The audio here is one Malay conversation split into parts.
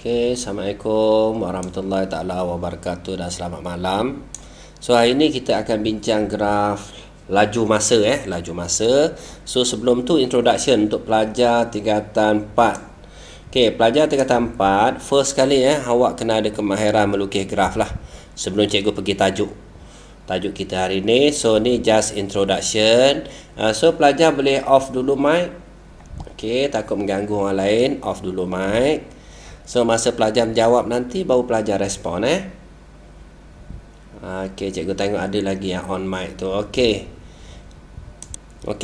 Okey, Assalamualaikum warahmatullahi taala wabarakatuh dan selamat malam. So hari ini kita akan bincang graf laju masa laju masa. So sebelum tu introduction untuk pelajar tingkatan 4. Okey, pelajar tingkatan 4, first kali awak kena ada kemahiran melukis graf lah. Sebelum cikgu pergi tajuk kita hari ni. So ni just introduction. So pelajar boleh off dulu mic. Okey, takut mengganggu orang lain, off dulu mic. So masa pelajar menjawab nanti baru pelajar respon Okey, cikgu tengok ada lagi yang on mic tu. Okey,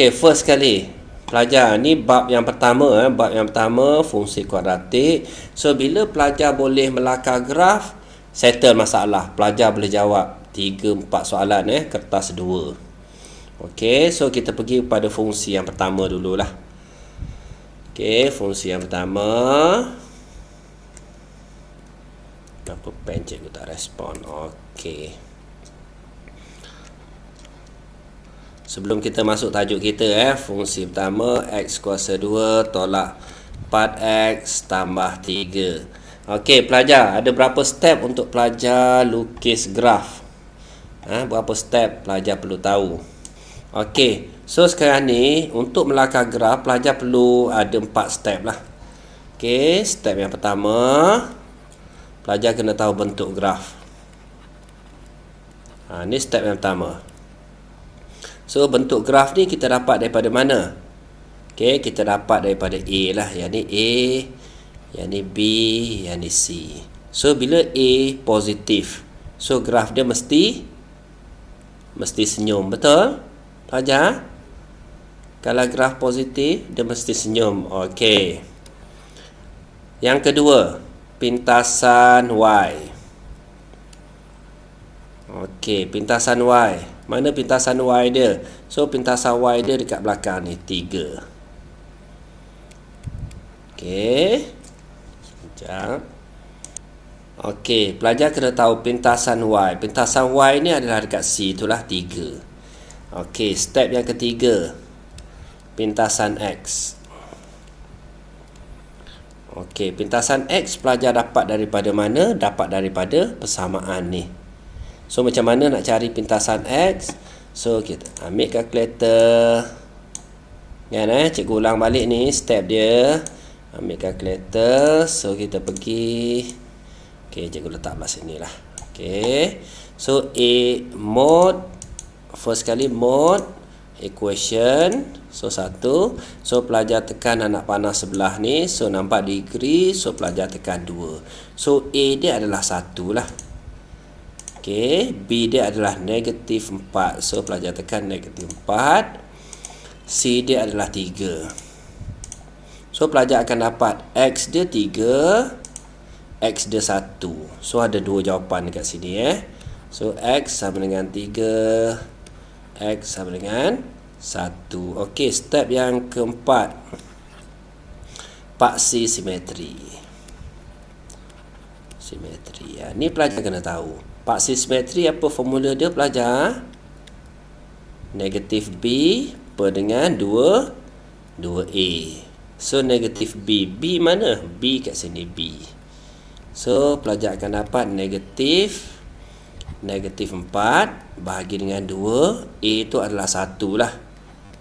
first kali pelajar ni bab yang pertama bab yang pertama fungsi kuadratik. So bila pelajar boleh melakar graf, settle masalah. Pelajar boleh jawab 3-4 soalan kertas 2. Okey, so kita pergi pada fungsi yang pertama dululah. Okey, fungsi yang pertama. Kenapa pen cikgu tak respon? Okey. Sebelum kita masuk tajuk kita fungsi pertama, X kuasa 2 tolak 4X tambah 3. Okey, pelajar, ada berapa step untuk pelajar lukis graf? Berapa step pelajar perlu tahu? Okey, so sekarang ni untuk melakar graf, pelajar perlu ada 4 step lah. Okey, step yang pertama, pelajar kena tahu bentuk graf. Ni step yang pertama. So bentuk graf ni kita dapat daripada mana? Okey, kita dapat daripada A lah. Yang ni A, yang ni B, yang ni C. So bila A positif, so graf dia mesti senyum, betul? Pelajar, kalau graf positif dia mesti senyum. Okey. Yang kedua, pintasan Y. Okey, pintasan Y. Mana pintasan Y dia? So pintasan Y dia dekat belakang ni, 3. Okey. Sekejap. Okey, pelajar kena tahu pintasan Y. Pintasan Y ni adalah dekat C, itulah 3. Okey, step yang ketiga, pintasan X. Okey, pintasan X pelajar dapat daripada mana? Dapat daripada persamaan ni. So macam mana nak cari pintasan X? So kita ambil kalkulator. Cikgu ulang balik ni step dia. Ambil kalkulator. So kita pergi. Okey, cikgu letak belah sini lah. Okey. So A mod, first kali mod equation. So 1. So pelajar tekan anak panah sebelah ni. So nampak degree. So pelajar tekan 2. So A dia adalah 1 lah. Okey, B dia adalah negatif 4. So pelajar tekan negatif 4. C dia adalah 3. So pelajar akan dapat X dia 3, X dia 1. So ada 2 jawapan dekat sini So X sama dengan 3, X sama dengan 1. Okey, step yang keempat, paksi simetri. Ni pelajar kena tahu. Paksi simetri apa formula dia pelajar? Negatif B per dengan 2A. So negatif B. B mana? B kat sini, B. So pelajar akan dapat negatif 4 bahagi dengan 2. A itu adalah 1 lah.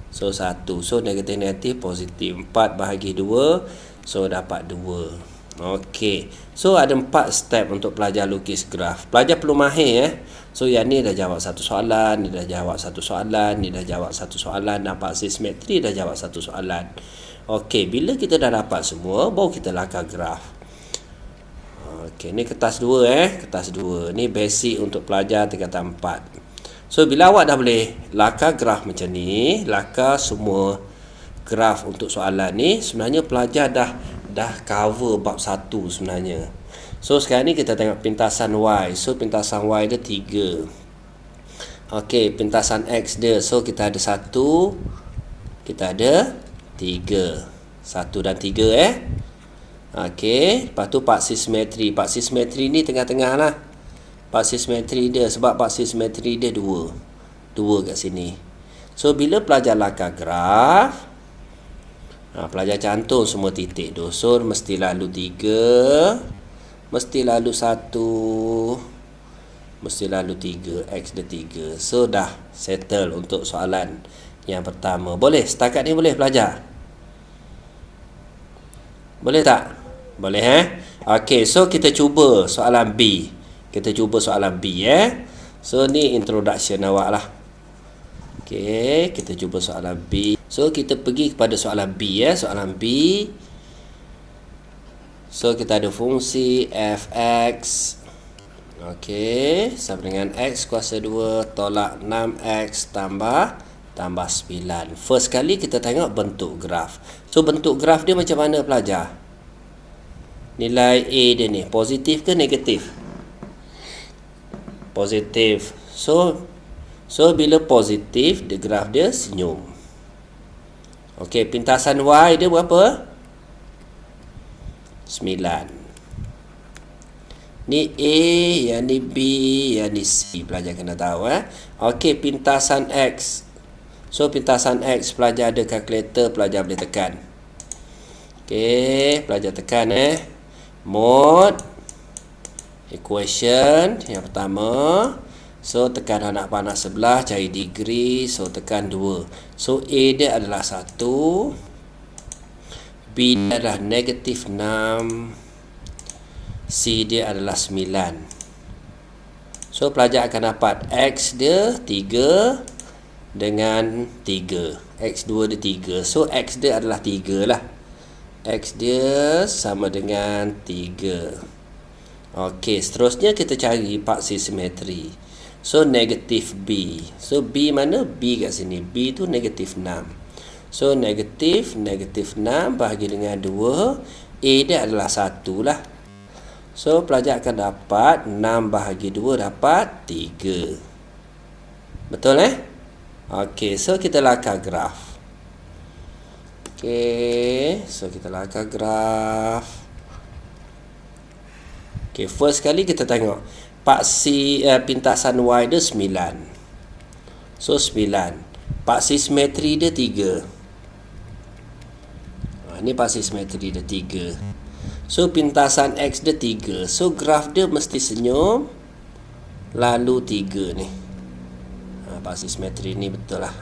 So 1. So negatif positif. 4 bahagi 2. So dapat 2. Okey. So ada 4 step untuk pelajar lukis graf. Pelajar perlu mahir So yang ni dah jawab 1 soalan, ni dah jawab 1 soalan, ni dah jawab 1 soalan, nampak simetri dah jawab 1 soalan. Okey, bila kita dah dapat semua, baru kita lakar graf. Okey, ni kertas 2 kertas 2. Ni basic untuk pelajar tingkatan 4. So bila awak dah boleh lakar graf macam ni, lakar semua graf untuk soalan ni, sebenarnya pelajar dah cover bab 1 sebenarnya. So sekarang ni kita tengok pintasan Y. So pintasan Y dia 3. Okey, pintasan X dia, so kita ada 1, kita ada 3. 1 dan 3 Okey, lepas tu paksi simetri. Paksi simetri ni tengah-tengah lah. Paksi simetri dia, sebab paksi simetri dia 2 kat sini. So bila pelajar lakar graf, pelajar cantum semua titik tu. So mesti lalu 3, mesti lalu 1, mesti lalu 3, X dia 3. So dah settle untuk soalan yang pertama. Boleh? Setakat ni boleh pelajar? Boleh tak? Boleh Okey, so kita cuba soalan B. Kita cuba soalan B So ni introduction awak lah. Okey, kita cuba soalan B. So kita pergi kepada soalan B soalan B. So kita ada fungsi fx. Okey, sama dengan x kuasa 2 tolak 6x tambah 9. First kali kita tengok bentuk graf. So bentuk graf dia macam mana pelajar? Nilai A dia ni positif ke negatif? Positif. So bila positif, the graf dia senyum. Okey, pintasan Y dia berapa? 9. Ni A, yang ni B, yang ni C. Pelajar kena tahu Okey, pintasan X. So pintasan X, pelajar ada kalkulator, pelajar boleh tekan. Okey, pelajar tekan mod equation yang pertama. So tekan anak panah sebelah, cari degree. So tekan 2. So A dia adalah 1, B dia adalah negatif 6, C dia adalah 9. So pelajar akan dapat X dia 3 dengan 3. X2 dia 3. So X dia adalah 3 lah. X dia sama dengan 3. Okey, seterusnya kita cari paksi simetri. So negatif B. So B mana? B kat sini. B tu negatif 6. So negatif 6 bahagi dengan 2. A dia adalah 1 lah. So pelajar akan dapat 6 bahagi 2 dapat 3. Betul Okey, so kita lakar graf. Okey, so kita lakar graf. Okey, first kali kita tengok paksi pintasan Y dia 9. So 9. Paksi simetri dia 3. Ini paksi simetri dia 3. So pintasan X dia 3. So graf dia mesti senyum lalu 3 ni. Paksi simetri ni betul lah.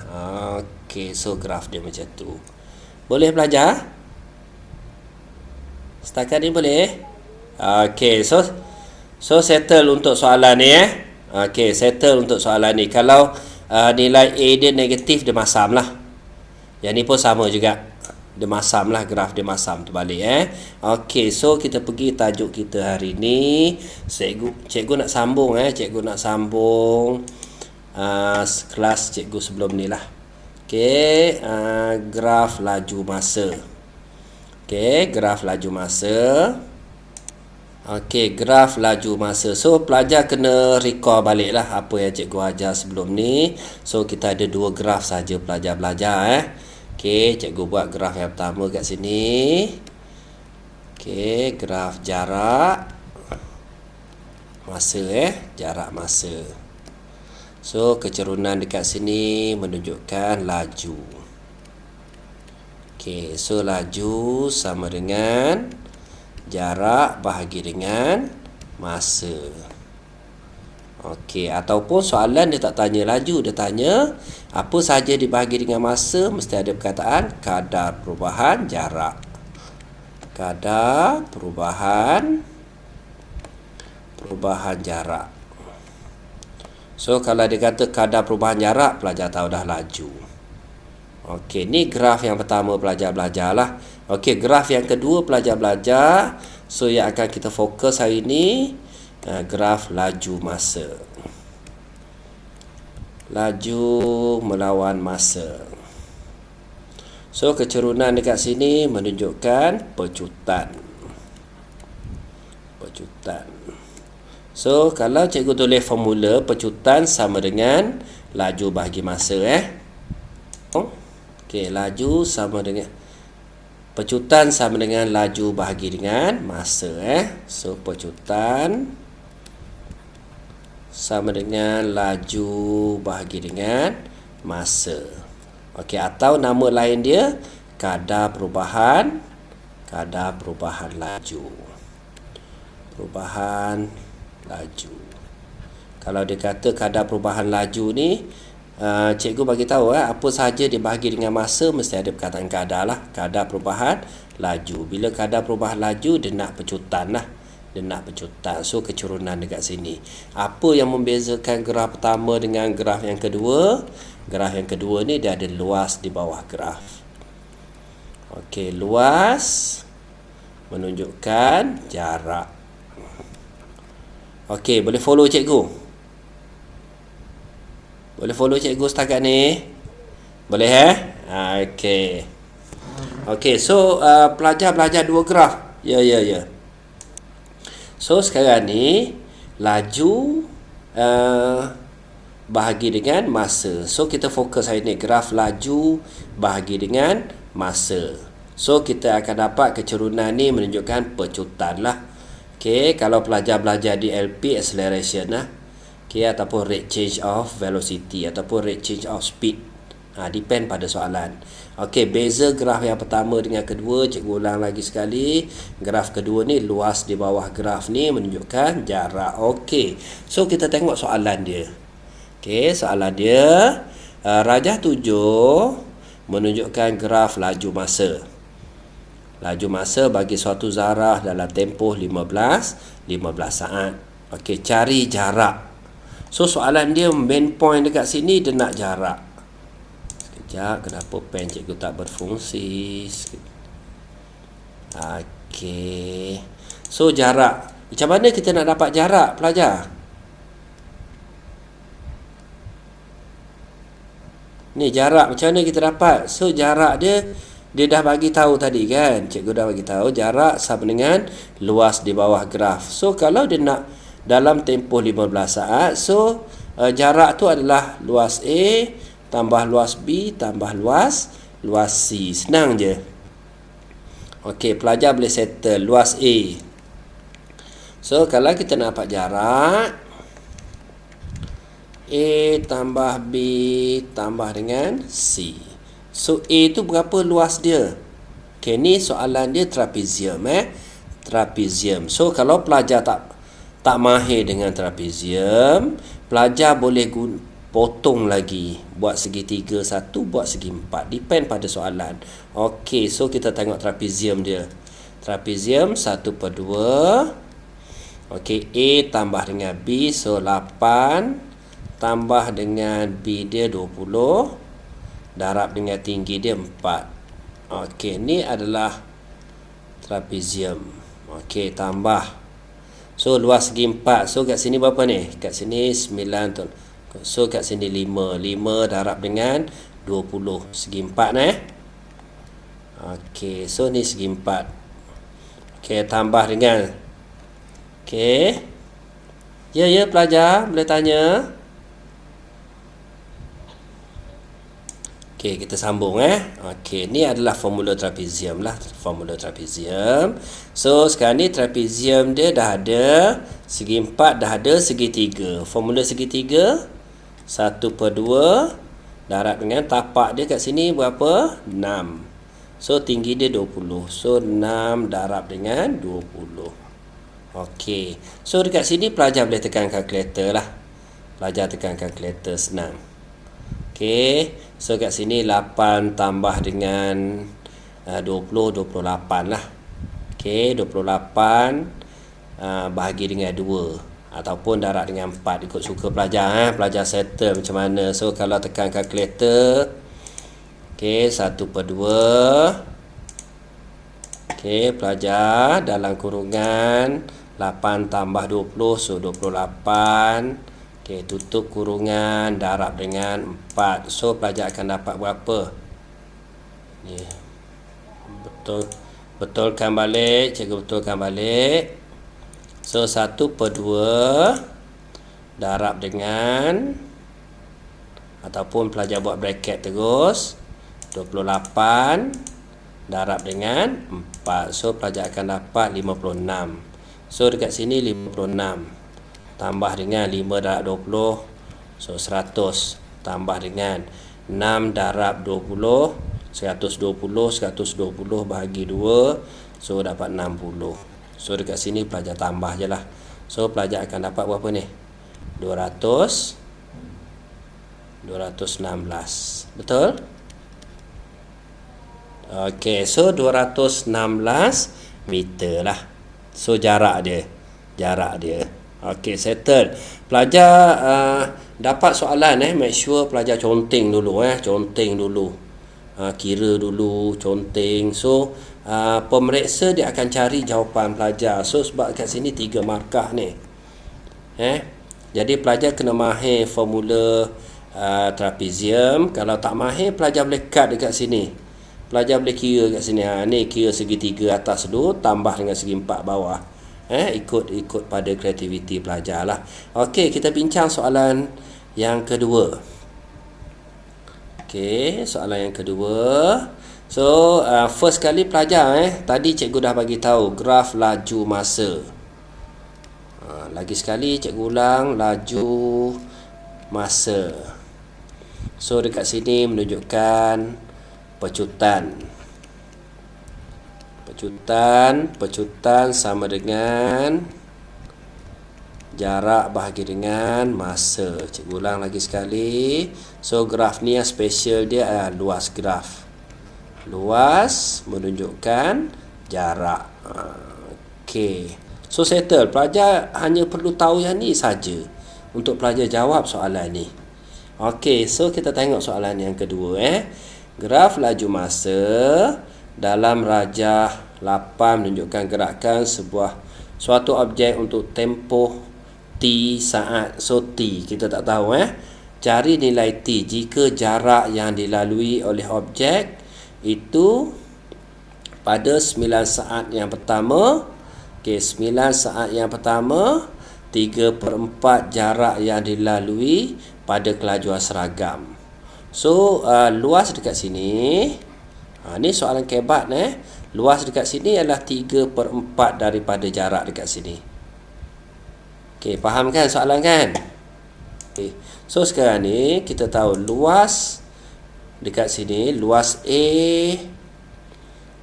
Okey, so graf dia macam tu. Boleh pelajar? Setakat ni boleh? Okey, so settle untuk soalan ni Okey, settle untuk soalan ni. Kalau nilai A dia negatif, dia masam lah. Yang ni pun sama juga. Dia masam lah, graf dia masam terbalik Okey, so kita pergi tajuk kita hari ni. Cikgu nak sambung cikgu nak sambung kelas cikgu sebelum ni lah. Okey, graf laju masa. Okey, graf laju masa. Okey, graf laju masa. So pelajar kena recall balik lah apa yang cikgu ajar sebelum ni. So kita ada 2 graf saja pelajar belajar Okey, cikgu buat graf yang pertama kat sini. Okey, graf jarak masa jarak masa. So kecerunan dekat sini menunjukkan laju. Okey, so laju sama dengan jarak bahagi dengan masa. Okey, ataupun soalan dia tak tanya laju, dia tanya apa sahaja dibahagi dengan masa, mesti ada perkataan kadar perubahan jarak. Kadar perubahan jarak. So kalau dia kata kadar perubahan jarak, pelajar tahu dah laju. Okey, ni graf yang pertama pelajar belajar lah. Okey, graf yang kedua pelajar belajar. So yang akan kita fokus hari ni graf laju masa. Laju melawan masa. So kecerunan dekat sini menunjukkan pecutan. So kalau cikgu tulis formula, pecutan sama dengan laju bahagi masa Okey, laju sama dengan pecutan sama dengan laju bahagi dengan masa So pecutan sama dengan laju bahagi dengan masa. Okey, atau nama lain dia kadar perubahan laju. perubahan laju. Kalau dia kata kadar perubahan laju ni, cikgu bagi tahu apa sahaja dibahagi dengan masa mesti ada perkataan kadar lah. Kadar perubahan laju. Bila kadar perubahan laju, dia nak pecutan lah. Dia nak pecutan. So kecurunan dekat sini. Apa yang membezakan graf pertama dengan graf yang kedua? Graf yang kedua ni dia ada luas di bawah graf. Okey, luas menunjukkan jarak. Okey, boleh follow cikgu? Boleh follow cikgu setakat ni? Boleh okey. Okey, so pelajar belajar dua graf. Ya. So sekarang ni laju bahagi dengan masa. So kita fokus hari ni graf laju bahagi dengan masa. So kita akan dapat kecurunan ni menunjukkan pecutan lah. Okey, kalau pelajar belajar di LP acceleration lah. Okey, ataupun rate change of velocity ataupun rate change of speed. Depend pada soalan. Okey, beza graf yang pertama dengan kedua, cikgu ulang lagi sekali. Graf kedua ni luas di bawah graf ni menunjukkan jarak. Okey, so kita tengok soalan dia. Okey, soalan dia rajah 7 menunjukkan graf laju masa. Laju masa bagi suatu zarah dalam tempoh 15 saat. Okey, cari jarak. So soalan dia main point dekat sini dia nak jarak. Sekejap, kenapa pen cikgu tak berfungsi? Okey. So jarak. Macam mana kita nak dapat jarak, pelajar? Ni jarak macam mana kita dapat? So jarak dia dah bagi tahu tadi kan. Cikgu dah bagi tahu jarak sama dengan luas di bawah graf. So kalau dia nak dalam tempoh 15 saat, so jarak tu adalah luas A tambah luas B tambah luas C. Senang je. Okey, pelajar boleh settle luas A. So kalau kita nak dapat jarak A tambah B tambah dengan C. So A tu berapa luas dia? Okey, ni soalan dia trapezium trapezium. So kalau pelajar tak mahir dengan trapezium, pelajar boleh potong lagi, buat segitiga satu, buat segi empat, depend pada soalan. Okey, so kita tengok trapezium dia. Trapezium 1/2. Okey, A tambah dengan B, so 8 tambah dengan B dia 20, darab dengan tinggi dia 4. Okey, ni adalah trapezium. Okey, tambah. So luas segi 4. So kat sini berapa ni? Kat sini 9 tu. So kat sini 5 darab dengan 20, segi 4 Okey, so ni segi 4. Okey, tambah dengan. Okey. Ya pelajar, boleh tanya. Okey, kita sambung Okey, ni adalah formula trapezium lah, formula trapezium. So sekarang ni trapezium dia dah ada segi 4, dah ada segi 3. Formula segi 3 1/2 darab dengan tapak dia kat sini berapa? 6. So tinggi dia 20. So 6 darab dengan 20. Okey. So dekat sini pelajar boleh tekan kalkulator lah. Pelajar tekan kalkulator, senang. Okey. So kat sini 8 tambah dengan 28 lah. Okey, 28 bahagi dengan 2 ataupun darab dengan 4, ikut suka pelajar. Pelajar settle macam mana. So kalau tekan kalkulator, okey, 1/2. Okey, pelajar dalam kurungan 8 tambah 20, so 28. Okey, tutup kurungan, darab dengan 4. So pelajar akan dapat berapa? Ni. Betulkan balik, cikgu betulkan balik. So 1/2 darab dengan, ataupun pelajar buat bracket terus, 28 darab dengan 4. So pelajar akan dapat 56. So dekat sini 56 tambah dengan 5 darab 20, so 100 tambah dengan 6 darab 20, 120 bahagi 2, so dapat 60. So dekat sini pelajar tambah je lah. So pelajar akan dapat berapa ni? 216. Betul? Okey, so 216 meter lah. So jarak dia. Okey, settle. Pelajar dapat soalan make sure pelajar conteng dulu kira dulu, conteng. So pemeriksa dia akan cari jawapan pelajar. So sebab kat sini 3 markah ni. Jadi pelajar kena mahir formula trapezium. Kalau tak mahir, pelajar boleh cut dekat sini. Pelajar boleh kira kat sini. Ni kira segitiga atas dulu tambah dengan segi 4 bawah. Ikut pada kreativiti pelajar lah. Okey, kita bincang soalan yang kedua. Okey, soalan yang kedua. So, first kali pelajar tadi cikgu dah bagi tahu graf laju masa. Lagi sekali cikgu ulang laju masa. So, dekat sini menunjukkan pecutan sama dengan jarak bahagi dengan masa. Cikgu ulang lagi sekali. So graf ni yang special dia adalah luas graf. Luas menunjukkan jarak. Okey. So settle. Pelajar hanya perlu tahu yang ni saja untuk pelajar jawab soalan ni. Okey, so kita tengok soalan yang kedua Graf laju masa dalam rajah 8 menunjukkan gerakan suatu objek untuk tempoh T saat. So T kita tak tahu Cari nilai T jika jarak yang dilalui oleh objek itu pada 9 saat yang pertama. Okey, 9 saat yang pertama 3/4 jarak yang dilalui pada kelajuan seragam. So luas dekat sini ni soalan kebat luas dekat sini adalah 3/4 daripada jarak dekat sini. Okey, faham kan soalan kan? Okay. So sekarang ni kita tahu luas dekat sini, luas A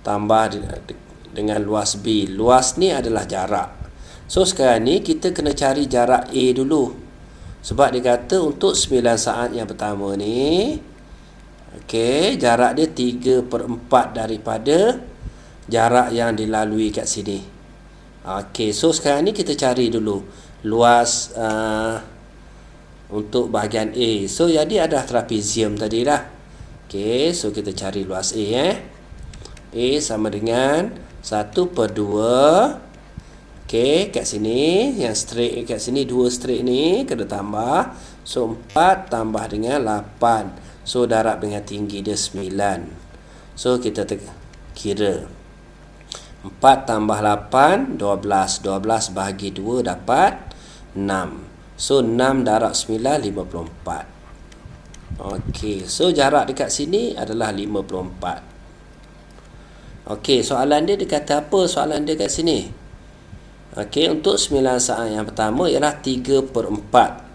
tambah dengan luas B. Luas ni adalah jarak. So sekarang ni kita kena cari jarak A dulu. Sebab dia kata untuk 9 saat yang pertama ni, okey, jarak dia 3/4 daripada jarak yang dilalui kat sini. Okey, so sekarang ni kita cari dulu luas untuk bahagian A. So jadi ada trapezium tadi dah. Okey, so kita cari luas A A sama dengan 1/2. Okey, kat sini yang straight kat sini 2 straight ni kena tambah. So 4 tambah dengan 8. So darab dengan tinggi dia 9. So kita kira 4 tambah 8 12. 12 bahagi 2 dapat 6. So 6 darab 9 54. Okey, so jarak dekat sini adalah 54. Okey, soalan dia kata apa? Soalan dia kat sini. Okey, untuk 9 saat yang pertama ialah 3/4.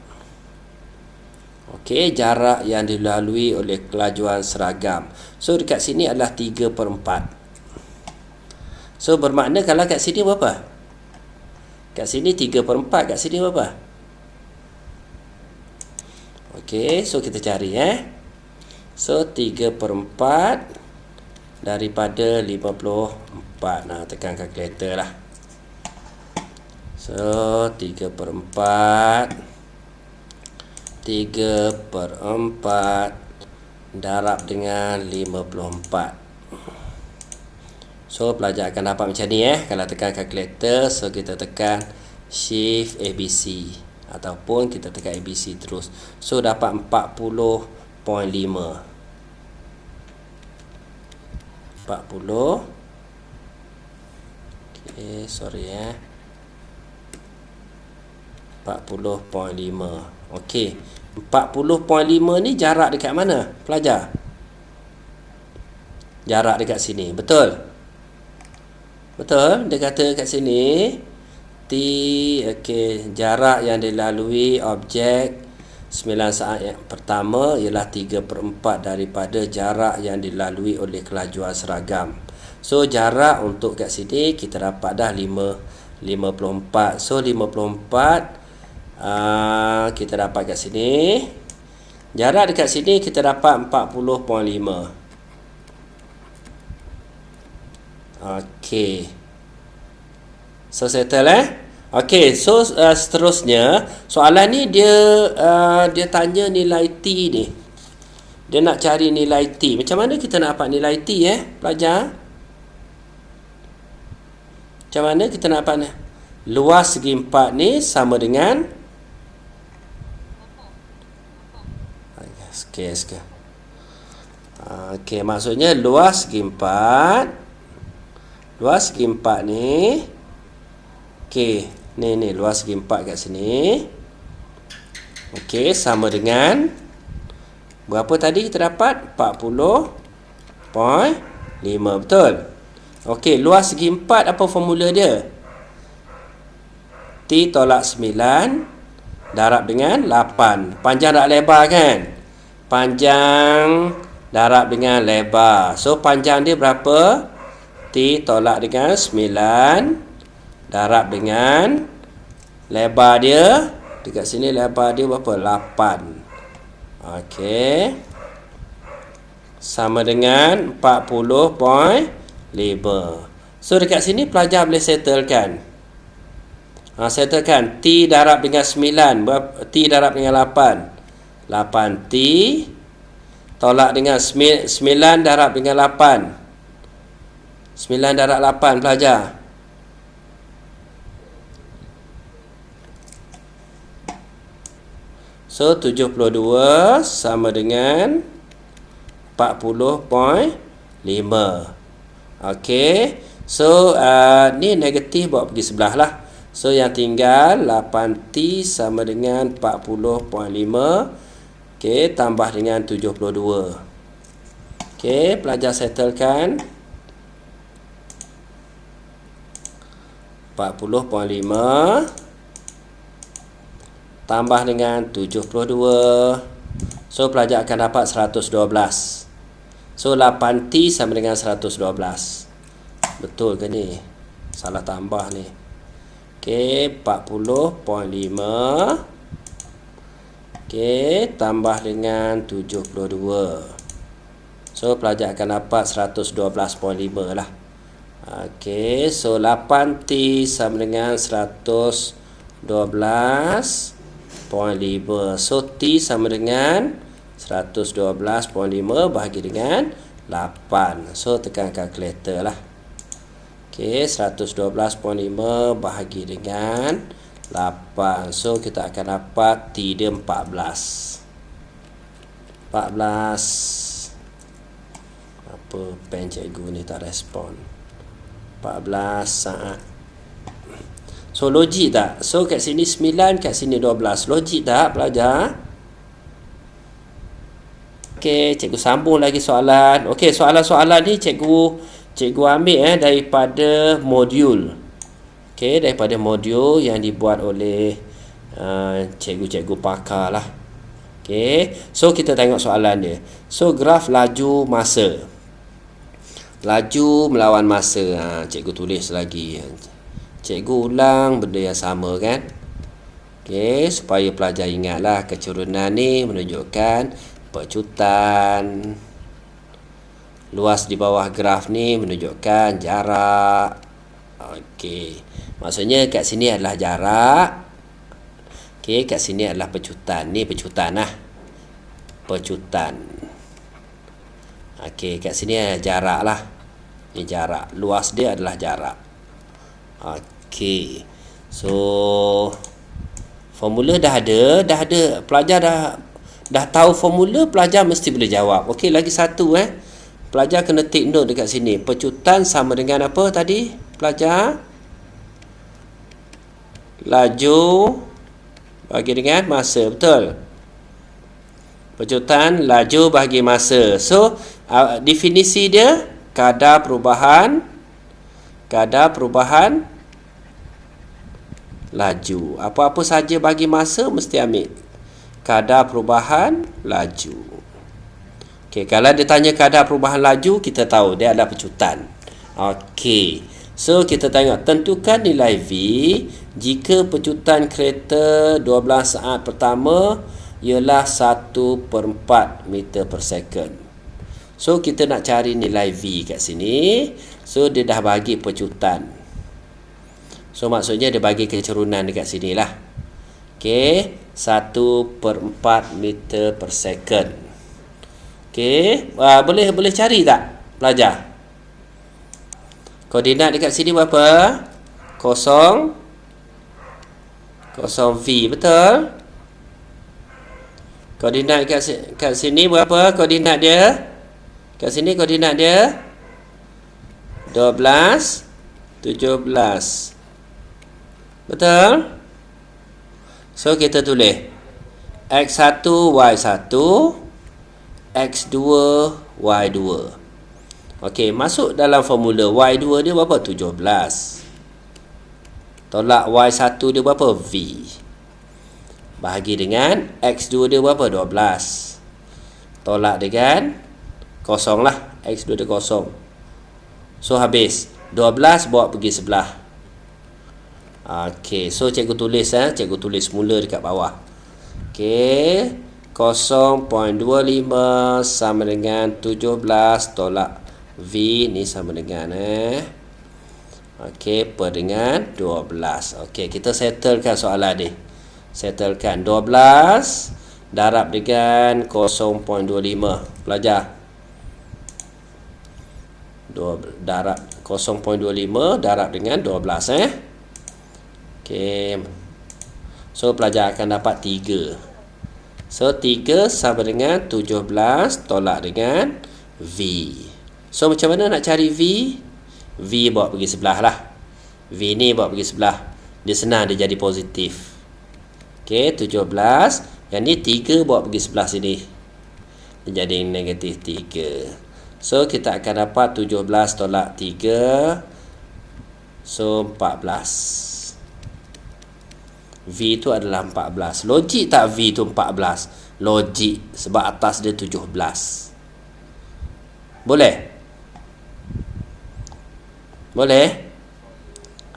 Okey, jarak yang dilalui oleh kelajuan seragam. So dekat sini adalah 3/4. So bermakna kalau kat sini berapa? Kat sini 3/4, kat sini berapa? Okey, so kita cari So 3/4 daripada 54. Nah, tekan kalkulator lah. So 3/4 darab dengan 54. So pelajar akan dapat macam ni kalau tekan kalkulator. So kita tekan shift ABC ataupun kita tekan ABC terus. So dapat 40.5. 40. Okey, sorry 40.5. Okey, 40.5 ni jarak dekat mana pelajar? Jarak dekat sini, betul? Betul, dia kata kat sini okey, jarak yang dilalui objek 9 saat yang pertama ialah 3/4 daripada jarak yang dilalui oleh kelajuan seragam. So jarak untuk kat sini kita dapat dah 5 54. So 54 kita dapat kat sini. Jarak dekat sini kita dapat 40.5. Okey. So settle Okey, so seterusnya soalan ni dia tanya nilai T ni. Dia nak cari nilai T. Macam mana kita nak dapat nilai T pelajar? Macam mana kita nak dapat luas segi 4 ni sama dengan Okey, maksudnya luas segi 4 ni. Okey, ni luas segi 4 kat sini. Okey, sama dengan berapa tadi kita dapat? 40.5, betul? Okey, luas segi 4 apa formula dia? T tolak 9 darab dengan 8. Panjang tak lebar kan? Panjang darab dengan lebar. So panjang dia berapa? T tolak dengan 9 darab dengan lebar dia. Dekat sini lebar dia berapa? 8. Okey. Sama dengan 40.5. So dekat sini pelajar boleh settlekan. Settlekan T darab dengan 9. T darab dengan 8. 8T tolak dengan 9 darab dengan 8. 9 darab 8 pelajar. So 72 sama dengan 40.5. Okey. So ni negatif bawa pergi sebelah lah. So yang tinggal 8T sama dengan 40.5. Okey, tambah dengan 72. Okey, pelajar settlekan 40.5 tambah dengan 72. So pelajar akan dapat 112. So 8T sama dengan 112. Betul ke ni? Salah tambah ni. Okey, 40.5. Okey, tambah dengan 72. So pelajar akan dapat 112.5 lah. Okey, so 8T sama dengan 112.5. So T sama dengan 112.5 bahagi dengan 8. So tekan kalkulator lah. Okey, 112.5 bahagi dengan 8. So kita akan dapat T dia 14. 14. Apa pen cikgu ni tak respon. 14 saat. So logik tak? So kat sini 9, kat sini 12. Logik tak pelajar? Okey, cikgu sambung lagi soalan. Okey, soalan-soalan ni cikgu ambil daripada modul. Okey, daripada modul yang dibuat oleh cikgu-cikgu pakar lah. Okey, so kita tengok soalan dia. So graf laju masa. Laju melawan masa. Cikgu tulis lagi. Cikgu ulang benda yang sama kan. Okey, supaya pelajar ingatlah kecurunan ni menunjukkan pecutan. Luas di bawah graf ni menunjukkan jarak. Okey. Maksudnya kat sini adalah jarak. Okey, kat sini adalah pecutan. Ni pecutan lah. Pecutan. Okey, kat sini adalah jarak lah. Ni jarak. Luas dia adalah jarak. Okey. So formula dah ada. Pelajar dah tahu formula, pelajar mesti boleh jawab. Okey, lagi satu pelajar kena take note dekat sini. Pecutan sama dengan apa tadi? Pelajar laju bagi dengan masa, betul? Pecutan laju bagi masa. So definisi dia kadar perubahan laju. Apa-apa saja bagi masa mesti ambil kadar perubahan laju. Okey, kalau dia tanya kadar perubahan laju, kita tahu dia adalah pecutan. Okey. So kita tengok, tentukan nilai V jika pecutan kereta 12 saat pertama ialah 1/4 meter per second. So kita nak cari nilai V kat sini. So dia dah bagi pecutan. So maksudnya dia bagi kecerunan dekat sini lah. Okey, 1/4 meter per second. Okey, boleh cari tak pelajar? Koordinat dekat sini berapa? 0 V, betul? Koordinat kat sini berapa koordinat dia? Kat sini koordinat dia 12, 17. Betul? So kita tulis X1, Y1, X2, Y2. Okey, masuk dalam formula. Y2 dia berapa? 17. Tolak Y1 dia berapa? V. Bahagi dengan X2 dia berapa? 12. Tolak dengan kosong lah. X2 dia kosong. So habis. 12 bawa pergi sebelah. Okey, so cikgu tulis cikgu tulis semula dekat bawah. Okey, 0.25 sama dengan 17 tolak V ni sama dengan okey, per dengan 12. Okey, kita settlekan soalan ni. Settlekan 12 darab dengan 0.25. Pelajar. Darab 0.25 darab dengan 12 Okey. So pelajar akan dapat 3. So 3 sama dengan 17 tolak dengan V. So macam mana nak cari V? V bawa pergi sebelah lah. V ni bawa pergi sebelah. Dia senang, dia jadi positif. Okey, 17. Yang ni 3 bawa pergi sebelah sini. Dia jadi negatif 3. So kita akan dapat 17 tolak 3. So 14. V itu adalah 14. Logik tak V itu 14? Logik, sebab atas dia 17. Boleh? Boleh?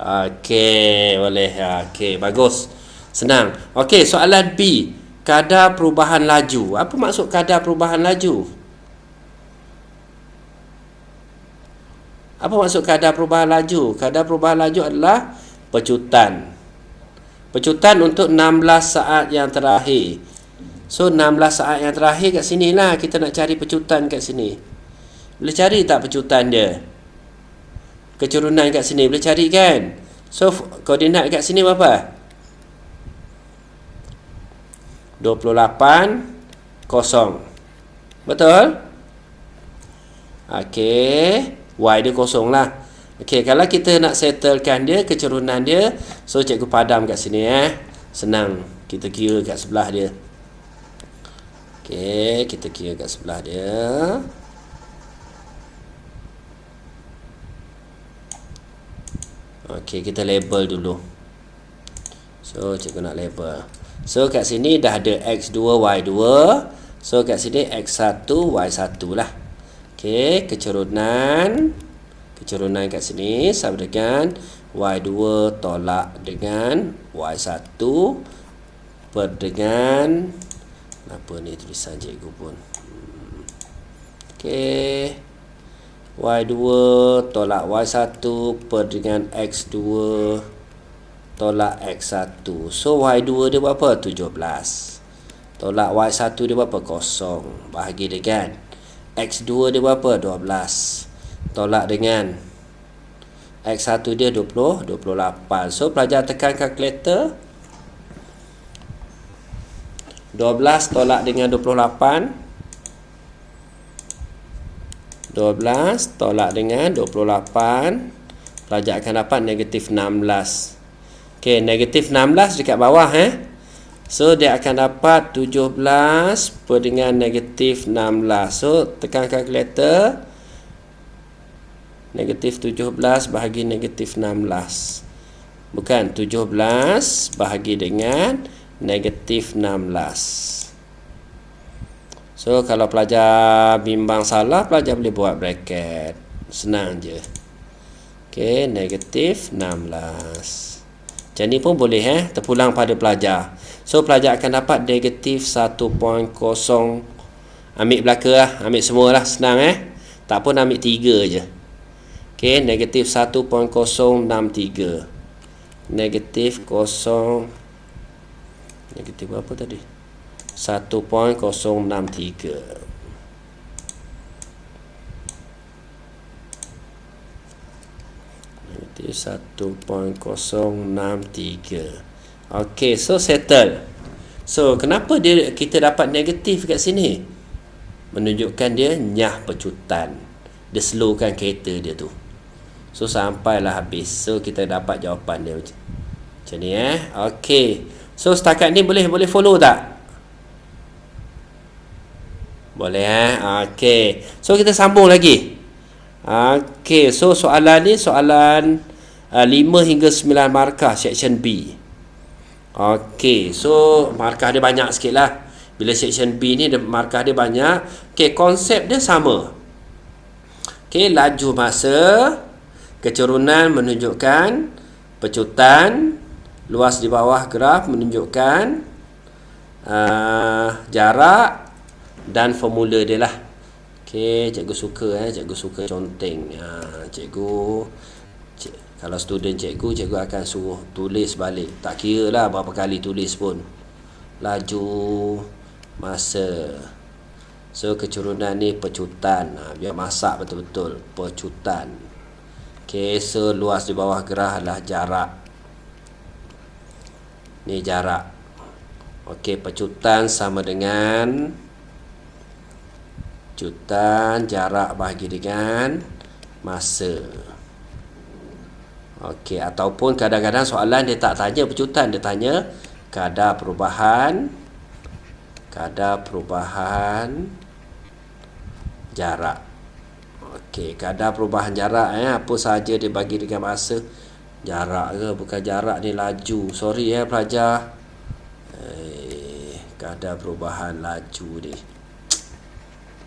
Okey, boleh. Okey, bagus. Senang. Okey, soalan B. Kadar perubahan laju. Apa maksud kadar perubahan laju? Apa maksud kadar perubahan laju? Kadar perubahan laju adalah pecutan. Pecutan untuk 16 saat yang terakhir. So 16 saat yang terakhir kat sini lah. Kita nak cari pecutan kat sini. Boleh cari tak pecutan dia? Kecerunan kat sini boleh cari kan? So koordinat kat sini berapa? 28, 0. Betul? Okey, Y dia kosong lah. Okey, kalau kita nak settlekan dia, kecerunan dia, so cikgu padam kat sini senang. Kita kira kat sebelah dia. Okey, kita kira kat sebelah dia. Okey, kita label dulu. So cikgu nak label. So kat sini dah ada X2, Y2. So kat sini X1, Y1 lah. Okey, kecerunan kat sini sama dengan Y2 tolak dengan Y1 per dengan apa ni tulisan cikgu pun. Okey, Y2 tolak Y1 per dengan X2 tolak X1. So Y2 dia berapa? 17. Tolak Y1 dia berapa? 0. Bahagi dengan X2 dia berapa? 12. Tolak dengan X1 dia 28. So pelajar tekan kalkulator. 12 tolak dengan 28. 12 tolak dengan 28. Pelajar akan dapat negatif 16. Okey, negatif 16 dekat bawah So dia akan dapat 17 per dengan negatif 16. So tekan kalkulator. Negatif 17 bahagi negatif 16. Bukan, 17 bahagi dengan negatif 16. So kalau pelajar bimbang salah, pelajar boleh buat bracket. Senang je. Okey, negatif 16. Macam ni pun boleh terpulang pada pelajar. So pelajar akan dapat negatif 1.0. Ambil belaka lah, ambil semua lah, senang tak pun ambil 3 je. Okey, negatif 1.063. Negatif 0. Negatif berapa tadi? 1.063. Negatif 1.063. Okey, so settle. So kenapa kita dapat negatif kat sini? Menunjukkan dia nyah pecutan. Dia slowkan kereta dia tu. So sampailah habis. So kita dapat jawapan dia macam ni Okey. So setakat ni boleh follow tak? Boleh Okey. So kita sambung lagi. Okey, so soalan ni soalan 5 hingga 9 markah section B. Okey, so markah dia banyak sikit lah. Bila section B ni markah dia banyak. Okey, konsep dia sama. Okey, laju masa, kecerunan menunjukkan pecutan, luas di bawah graf menunjukkan jarak dan formula dia lah. Okey, cikgu suka conteng. Kalau student cikgu akan suruh tulis balik. Tak kira lah berapa kali tulis pun. Laju masa. So kecerunan ni pecutan. Biar masak betul-betul. Pecutan. Okey, so luas di bawah graf adalah jarak. Ni jarak. Okey, pecutan sama dengan pecutan jarak bahagi dengan masa. Okey, ataupun kadang-kadang soalan dia tak tanya pecutan, dia tanya kadar perubahan jarak. Okey, kadar perubahan jarak apa sahaja dia bagi dengan masa. Jarak ke, bukan jarak ni, laju. Sorry pelajar. Kadar perubahan laju ni.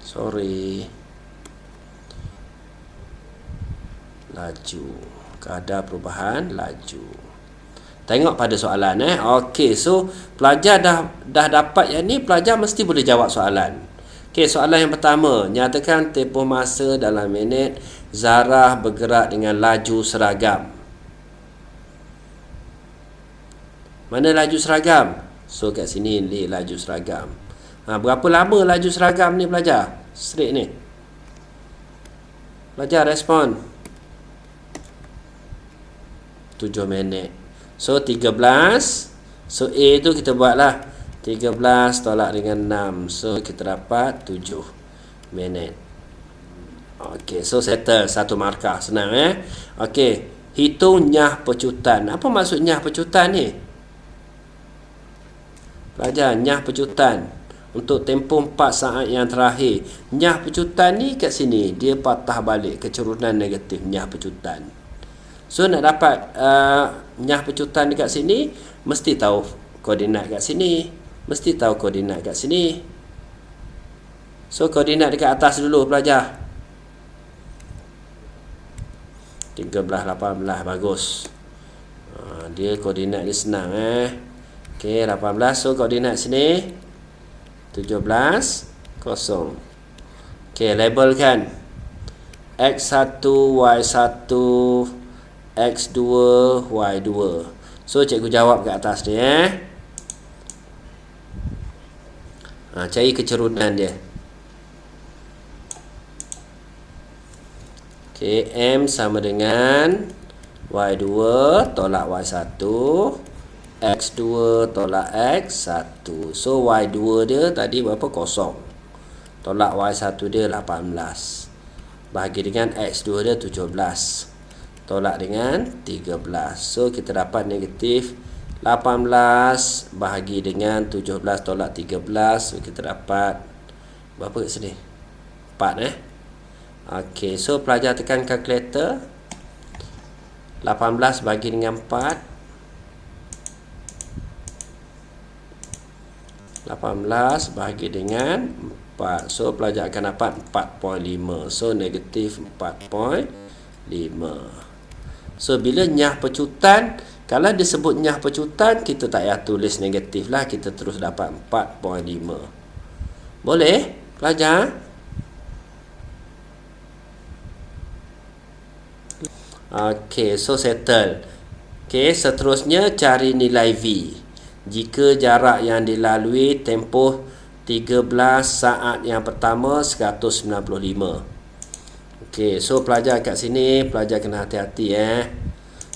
Sorry. Laju. Kadar perubahan laju. Tengok pada soalan Okey, so pelajar dah dapat yang ni, pelajar mesti boleh jawab soalan. Okey, soalan yang pertama, nyatakan tempoh masa dalam minit zarah bergerak dengan laju seragam. Mana laju seragam? So kat sini ni laju seragam. Berapa lama laju seragam ni pelajar? Straight ni. Pelajar respon. 7 minit. So 13. So A tu kita buatlah 13 tolak dengan 6. So kita dapat 7 minit. Okey, so settle. 1 markah. Senang Okey, hitung nyah pecutan. Apa maksud nyah pecutan ni? Pelajar, nyah pecutan untuk tempoh 4 saat yang terakhir. Nyah pecutan ni kat sini dia patah balik kecerunan negatif nyah pecutan. So nak dapat nyah pecutan dekat sini, mesti tahu koordinat kat sini, mesti tahu koordinat kat sini. So koordinat dekat atas dulu pelajar. 13, 18 bagus. Dia koordinat dia senang Okey, 18. So koordinat sini 17, 0. Okey, labelkan X1, Y1, X2, Y2. So cikgu jawab kat atas ni cari kecerunan dia. Okey, M sama dengan Y2 tolak Y1, X2 tolak X1. So Y2 dia tadi berapa? 0. Tolak Y1 dia 18. Bahagi dengan X2 dia 17. Tolak dengan 13. So kita dapat negatif 18 bahagi dengan 17 tolak 13. So kita dapat berapa kat sini? 4 Okey, so pelajar tekan kalkulator. 18 bagi dengan 4. 18 bahagi dengan 4. So pelajar akan dapat 4.5. So negatif 4.5. So bila nyah pecutan, kalau disebut nyah pecutan, kita tak payah tulis negatif lah, kita terus dapat 4.5. Boleh pelajar? Okey, so settle. Okey, seterusnya cari nilai V. Jika jarak yang dilalui tempoh 13 saat yang pertama 195. Okey, so pelajar kat sini, pelajar kena hati-hati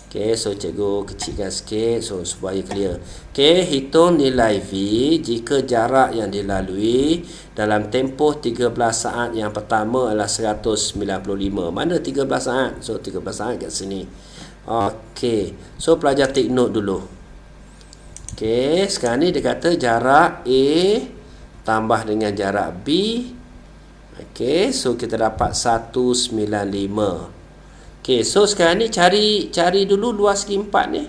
Okey, so cikgu kecilkan sikit supaya clear. Okey, hitung nilai V jika jarak yang dilalui dalam tempoh 13 saat yang pertama adalah 195. Mana 13 saat? So 13 saat kat sini. Okey, so pelajar take note dulu. Okey, sekarang ni dia kata jarak A tambah dengan jarak B. Okey, so kita dapat 195. Okey, so sekarang ni cari dulu luas segi 4 ni.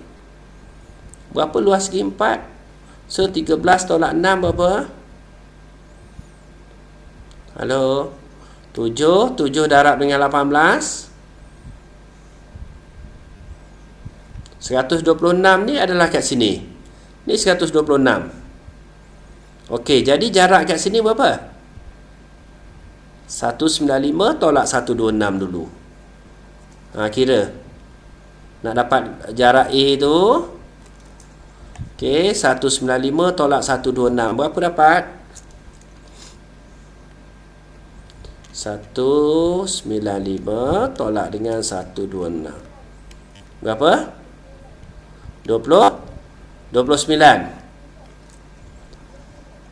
Berapa luas segi 4? So 13 tolak 6 berapa? Halo. 7 darab dengan 18. 126 ni adalah kat sini. Ni 126. Okey, jadi jarak kat sini berapa? 195 tolak 126 dulu. Kira nak dapat jarak A tu. Okey, 195 tolak 126. Berapa dapat? 195 tolak dengan 126. Berapa? 29.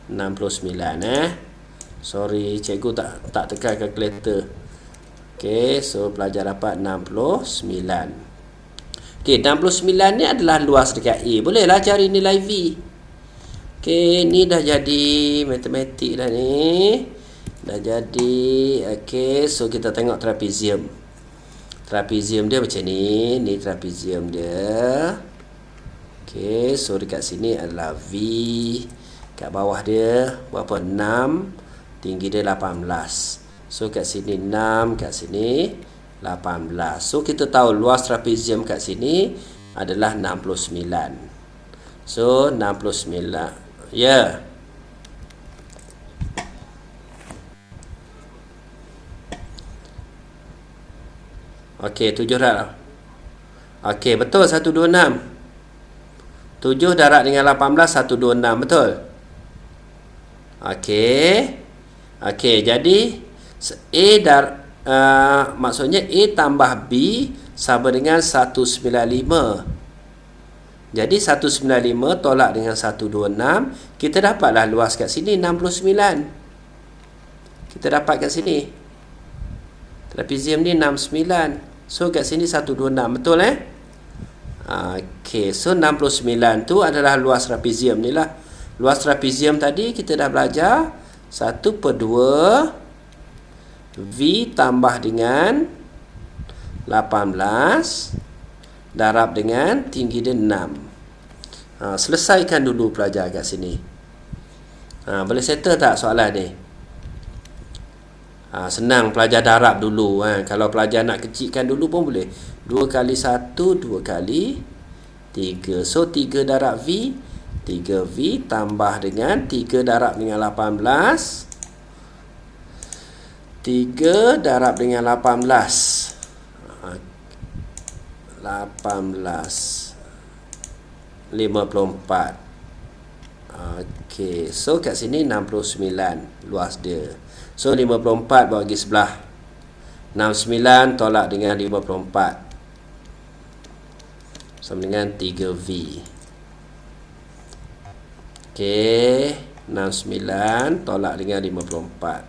69 Sorry, cikgu tak tekan kalkulator. Okey, so pelajar dapat 69. Okey, 69 ni adalah luas dekat A. Bolehlah cari nilai V. Okey, ni dah jadi matematik dah ni. Dah jadi. Okey, so kita tengok trapezium. Trapezium dia macam ni. Ni trapezium dia. Okey, so dekat sini adalah V. Kat bawah dia berapa? 6. Tinggi dia 18. So kat sini 6, kat sini 18. So kita tahu luas trapezium kat sini adalah 69. So 69. Ya. Okey, 7 darab. Okey, betul 126. 7 darab dengan 18 126, betul? Okey. Okey, jadi maksudnya A tambah B sama dengan 195. Jadi 195 tolak dengan 126, kita dapatlah luas kat sini 69. Kita dapat kat sini. Trapezium ni 69. So kat sini 126, betul Okey, so 69 tu adalah luas trapezium ni lah. Luas trapezium tadi kita dah belajar 1/2 V tambah dengan 18 darab dengan tinggi dia 6. Selesaikan dulu pelajar kat sini. Boleh settle tak soalan ni? Senang, pelajar darab dulu. Kalau pelajar nak kecilkan dulu pun boleh. 2 kali 1, 2 kali 3. So 3 darab V, 3V tambah dengan 3 darab dengan 18. 3 darab dengan 18. 54. Okey, so kat sini 69 luas dia. So 54 bagi sebelah. 69 tolak dengan 54 sama dengan 3V. Okey, 69 tolak dengan 54.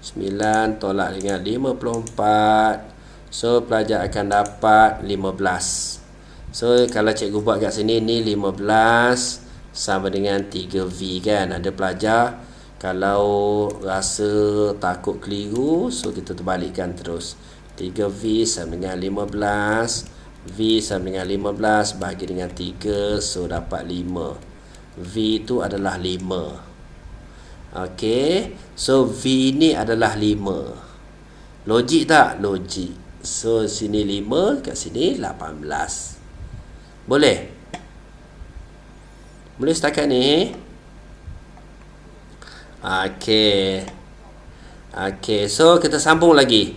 9 tolak dengan 54. So pelajar akan dapat 15. So kalau cikgu buat kat sini, ni 15 sama dengan 3V kan. Ada pelajar kalau rasa takut keliru, so kita terbalikkan terus. 3V sama dengan 15. V sama dengan 15 bahagi dengan 3, so dapat 5. V tu adalah 5. Okey, so V ni adalah 5. Logik tak? Logik. So sini 5, kat sini 18. Boleh? Boleh setakat ni? Okey. Okey, so kita sambung lagi.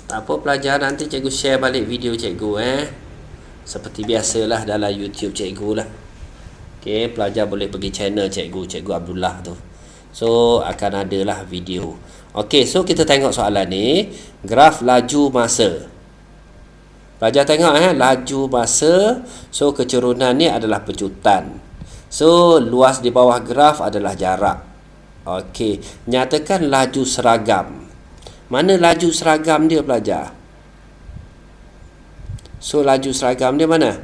Tak apa pelajar, nanti cikgu share balik video cikgu seperti biasalah dalam YouTube cikgu lah. Okey, pelajar boleh pergi channel cikgu Abdullah tu. So akan ada lah video. Okey, so kita tengok soalan ni, graf laju masa. Pelajar tengok laju masa. So kecerunan ni adalah pecutan. So luas di bawah graf adalah jarak. Okey, nyatakan laju seragam. Mana laju seragam dia pelajar? So laju seragam dia mana?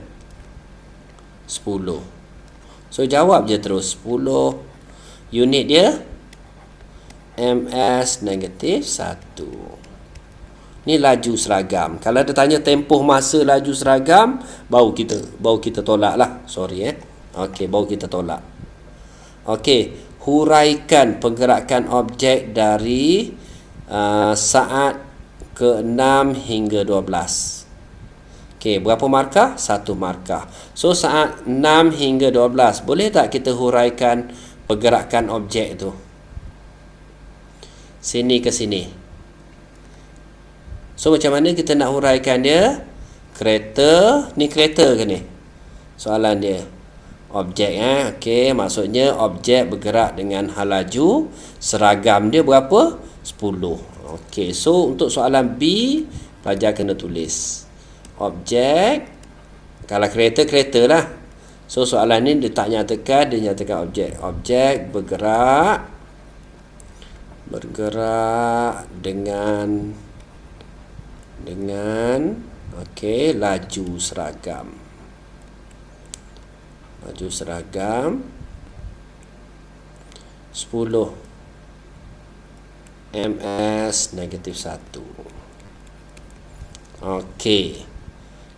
10. So jawab je terus 10. Unit dia ms negatif 1. Ni laju seragam. Kalau dia tanya tempoh masa laju seragam, baru kita tolak lah. Sorry Okey, baru kita tolak. Okey, huraikan pergerakan objek dari saat ke-6 hingga 12. Okey, berapa markah? 1 markah. So saat 6 hingga 12, boleh tak kita huraikan pergerakan objek tu? Sini ke sini. So macam mana kita nak huraikan dia? Kereta, ni kereta ke ni? Soalan dia. Objek Okey, maksudnya objek bergerak dengan hal laju, seragam dia berapa? 10. Okey, so untuk soalan B, pelajar kena tulis objek. Kalau kereta lah. So soalan ni dia tak nyatakan, dia nyatakan objek bergerak dengan okey, laju seragam 10 ms negatif 1. Okey,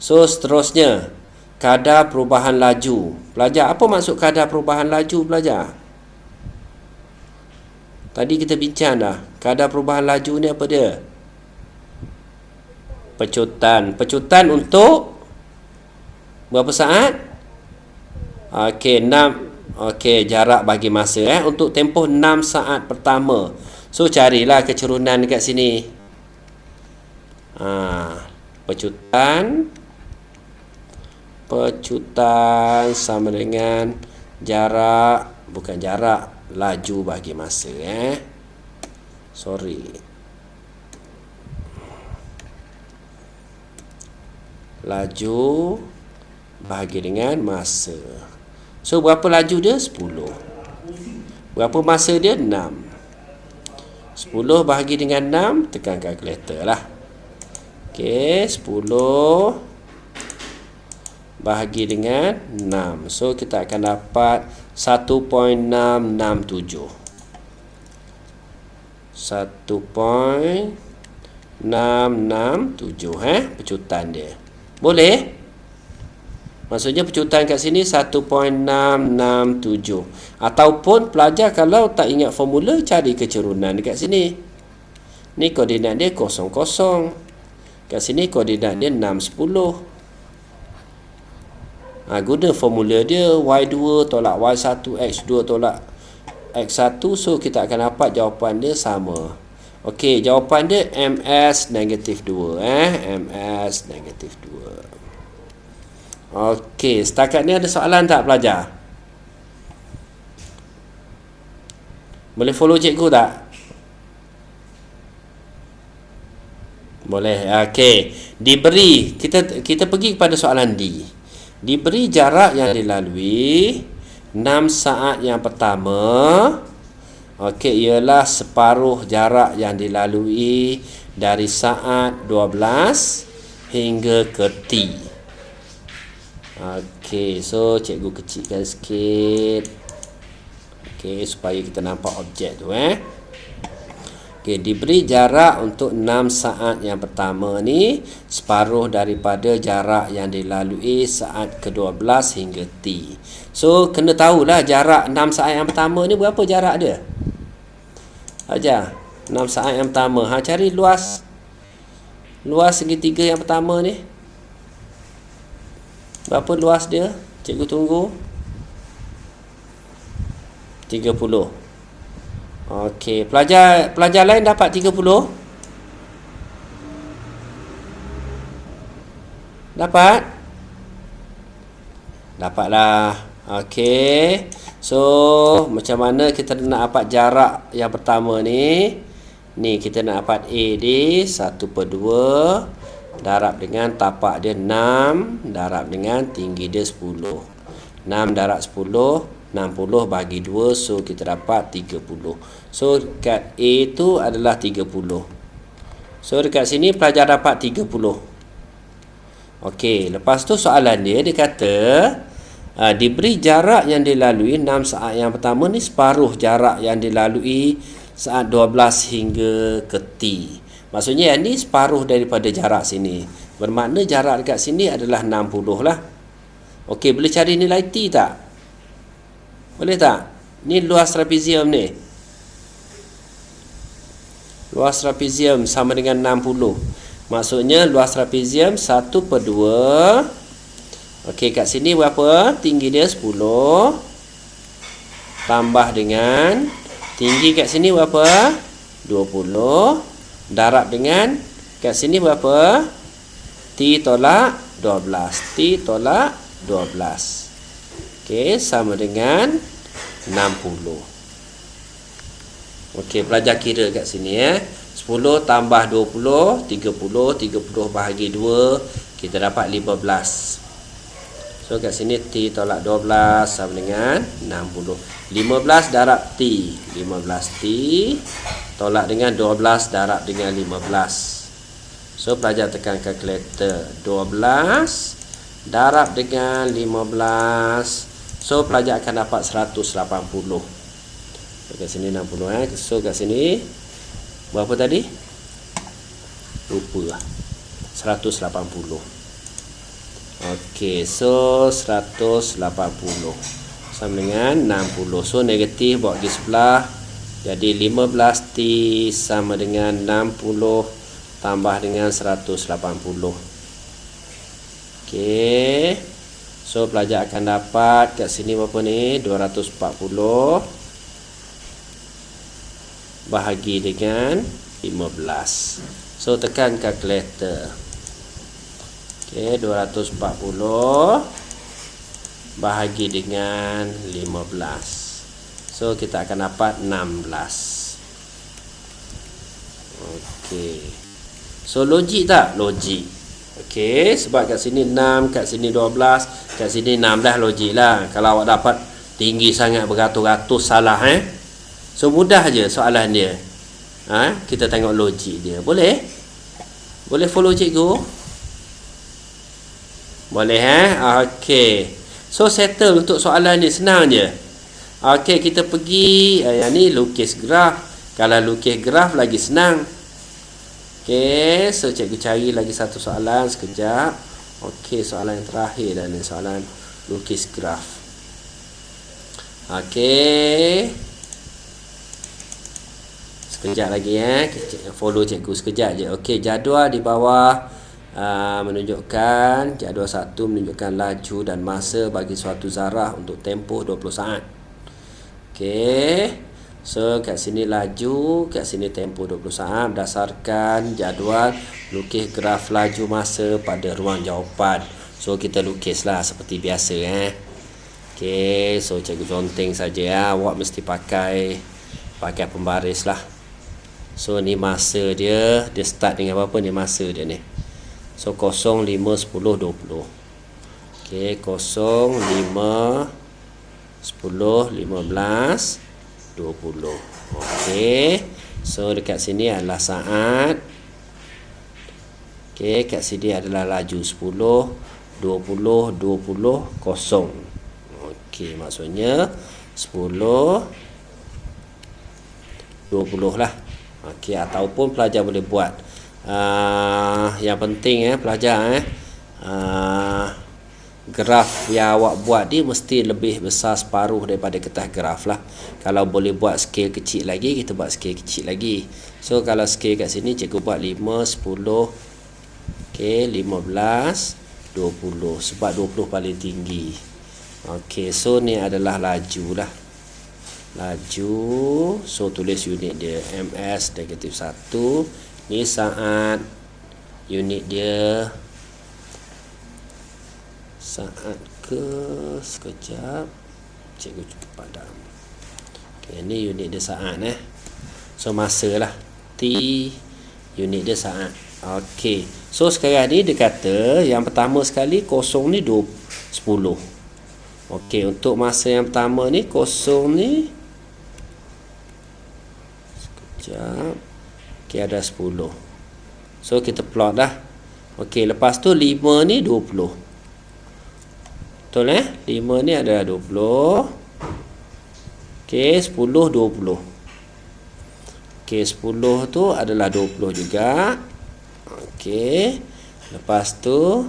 so seterusnya kadar perubahan laju. Pelajar, apa maksud kadar perubahan laju pelajar? Tadi kita bincang dah. Kadar perubahan laju ni apa dia? Pecutan untuk berapa saat? Okey, 6. Okey, jarak bagi masa untuk tempoh 6 saat pertama. So carilah kecerunan dekat sini. Pecutan sama dengan jarak, bukan jarak, laju bagi masa sorry, laju bahagi dengan masa. So berapa laju dia? 10. Berapa masa dia? 6. 10 bahagi dengan 6, tekan kalkulator lah. Okey, 10 bahagi dengan 6. So kita akan dapat 1.667. 1.667 pecutan dia. Boleh? Maksudnya pecutan kat sini 1.667. Ataupun pelajar kalau tak ingat formula, cari kecerunan dekat sini. Ni koordinat dia 0, 0. Kat sini koordinat dia 6, 10. Guna formula dia y2 tolak y1, x2 tolak x1. So kita akan dapat jawapan dia sama. Okey, jawapan dia ms negatif 2 ms negatif 2. Okey, setakat ni ada soalan tak pelajar? Boleh follow cikgu tak? Boleh. Okey, diberi, kita pergi kepada soalan D. Diberi jarak yang dilalui 6 saat yang pertama. Okey, ialah separuh jarak yang dilalui dari saat 12 hingga ke T. Okey, so cikgu kecilkan sikit. Okey, supaya kita nampak objek tu Okey, diberi jarak untuk 6 saat yang pertama ni separuh daripada jarak yang dilalui saat ke-12 hingga T. So kena tahulah jarak 6 saat yang pertama ni berapa jarak dia. Pelajar, 6 saat yang pertama. Cari luas segitiga yang pertama ni. Berapa luas dia? Cikgu tunggu. 30. Okey, pelajar lain dapat 30? Dapatlah. Okey. So, macam mana kita nak dapat jarak yang pertama ni? Ni kita nak dapat A di 1/2 darab dengan tapak dia 6 darab dengan tinggi dia 10. 6 darab 10, 60 bagi 2, so kita dapat 30. So dekat A tu adalah 30. So dekat sini pelajar dapat 30. Okey, lepas tu soalan dia kata diberi jarak yang dilalui 6 saat yang pertama ni separuh jarak yang dilalui saat 12 hingga ke T. Maksudnya yang ni separuh daripada jarak sini. Bermakna jarak dekat sini adalah 60 lah. Okey, boleh cari nilai T tak? Boleh tak? Ni luas trapezium ni. Luas trapezium sama dengan 60. Maksudnya luas trapezium 1/2. Okey, kat sini berapa? Tinggi dia 10. Tambah dengan tinggi kat sini berapa? 20. Darab dengan kat sini berapa? T tolak 12. T tolak 12. Okey, sama dengan 60. Okey, pelajar kira kat sini 10 tambah 20, 30. 30 bahagi 2, kita dapat 15. So kat sini T tolak 12 sama dengan 60. 15 darab T. 15 T tolak dengan 12 darab dengan 15. So pelajar tekan kalkulator. 12 darab dengan 15. So pelajar akan dapat 180. So kat sini 60 So kat sini berapa tadi? Lupa lah. 180. Okey, so 180 sama dengan 60. So negatif bawa pergi sebelah. Jadi 15T sama dengan 60 tambah dengan 180. Okey. So pelajar akan dapat kat sini berapa ni? 240 bahagi dengan 15. So tekan kalkulator. Okey, 240 bahagi dengan 15. So kita akan dapat 16. Okey. So logik tak? Logik. Okey, sebab kat sini 6, kat sini 12, kat sini 16, logik lah. Kalau awak dapat tinggi sangat beratus-ratus salah So mudah je soalan dia. Kita tengok logik dia. Boleh? Boleh follow cikgu? Boleh Okey. So settle untuk soalan ni, senang je. Okey, kita pergi yang ni lukis graf. Kalau lukis graf lagi senang. Okey, so cikgu cari lagi satu soalan sekejap. Okey, soalan yang terakhir dah ni, soalan lukis graf. Okey. Sekejap lagi follow cikgu sekejap je. Okey, jadual di bawah menunjukkan jadual 1 menunjukkan laju dan masa bagi suatu zarah untuk tempoh 20 saat. Okey. So kat sini laju, kat sini tempoh 20 saat berdasarkan jadual lukis graf laju masa pada ruang jawapan. So kita lukislah seperti biasa Okey, so cikgu conteng saja awak mesti pakai pembaris lah. So ni masa dia start dengan berapa ni masa dia ni. So 0, 5, 10, 20. Okey, 0, 5, 10, 15, 20. Okey. So dekat sini adalah saat. Okey, kat sini adalah laju 10, 20, 20, 0. Okey, maksudnya 10, 20 lah. Okey, ataupun pelajar boleh buat yang penting pelajar graf yang awak buat ni mesti lebih besar separuh daripada kertas graf lah. Kalau boleh buat scale kecil lagi, kita buat scale kecil lagi. So kalau scale kat sini cikgu buat 5, 10, okey, 15, 20, sebab 20 paling tinggi. Okey, so ni adalah laju lah. Laju, so tulis unit dia ms -1. Ni saat, unit dia saat ke, sekejap cikgu padam. Okay, ni unit dia saat so masa lah, T unit dia saat. Okey, so sekarang ni dia kata yang pertama sekali kosong ni 10. Okey, untuk masa yang pertama ni kosong ni, sekejap, okey, ada 10. So kita plot dah. Okey, lepas tu 5 ni 20. Betul 5 ni adalah 20. Okey, 10 20. Okey, 10 tu adalah 20 juga. Okey. Lepas tu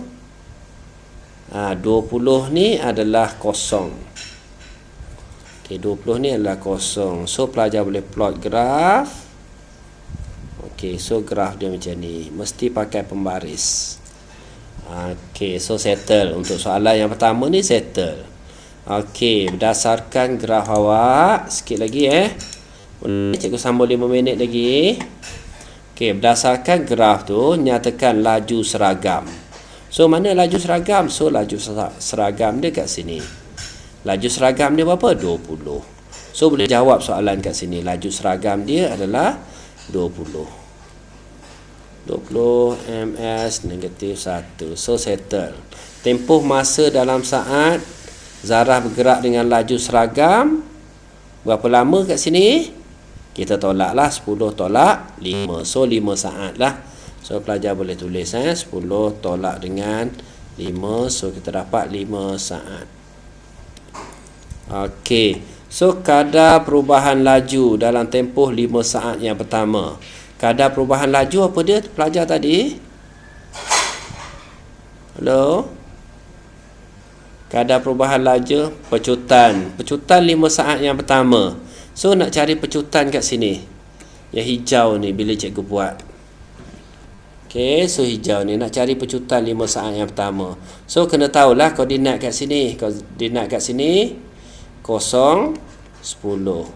20 ni adalah kosong. Okey, 20 ni adalah kosong. So pelajar boleh plot graf. Okey, so graf dia macam ni. Mesti pakai pembaris. Okey, so settle. Untuk soalan yang pertama ni settle. Okey, berdasarkan graf awak, sikit lagi boleh cikgu sambung 5 minit lagi. Okey, berdasarkan graf tu nyatakan laju seragam. So mana laju seragam? So laju seragam dia kat sini. Laju seragam dia berapa? 20. So boleh jawab soalan kat sini. Laju seragam dia adalah 20 ms -1. So settle. Tempoh masa dalam saat zarah bergerak dengan laju seragam berapa lama kat sini? Kita tolak lah, 10 tolak 5. So 5 saat lah. So pelajar boleh tulis 10 tolak dengan 5. So kita dapat 5 saat. Okey, so kadar perubahan laju dalam tempoh 5 saat yang pertama. Kadar perubahan laju apa dia pelajar tadi? Hello? Kadar perubahan laju pecutan. Pecutan 5 saat yang pertama. So nak cari pecutan kat sini. Yang hijau ni bila cikgu buat. Okey, so hijau ni nak cari pecutan 5 saat yang pertama. So kena tahulah koordinat kat sini. Koordinat kat sini 0, 10.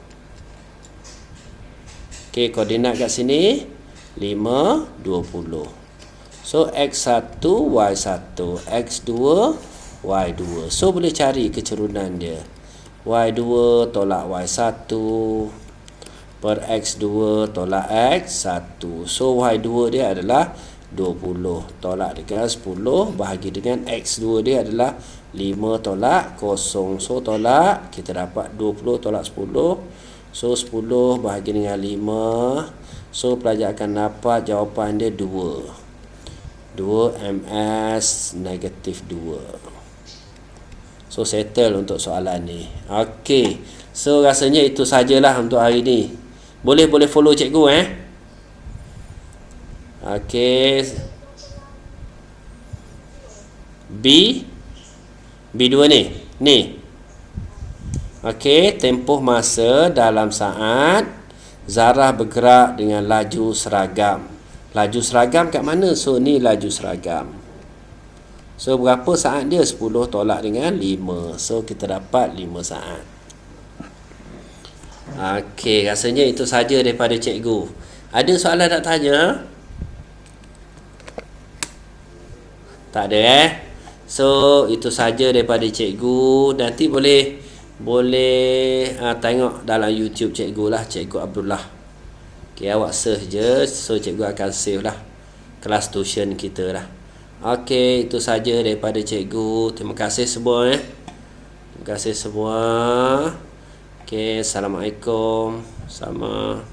Okey, koordinat kat sini 5, 20. So x1, y1, x2, y2. So boleh cari kecerunan dia. Y2 tolak y1 per x2 tolak x1. So y2 dia adalah 20 tolak dengan 10 bahagi dengan x2 dia adalah 5 tolak 0. So tolak, kita dapat 20 tolak 10. So 10 bahagi dengan 5. So pelajar akan dapat jawapan dia 2 ms -2. So settle untuk soalan ni. Okey, so rasanya itu sajalah untuk hari ni. Boleh follow cikgu Okey, B2 ni. Okey, tempoh masa dalam saat zarah bergerak dengan laju seragam. Laju seragam kat mana? So ni laju seragam. So berapa saat dia? 10 tolak dengan 5. So kita dapat 5 saat. Okey, rasanya itu saja daripada cikgu. Ada soalan nak tanya? Tak ada So itu saja daripada cikgu. Nanti boleh tengok dalam YouTube cikgu lah, Cikgu Abdullah. Okay, awak search je. So cikgu akan save lah kelas tuition kita lah. Okay, itu saja daripada cikgu. Terima kasih semua Terima kasih semua. Okay, Assalamualaikum. Sama.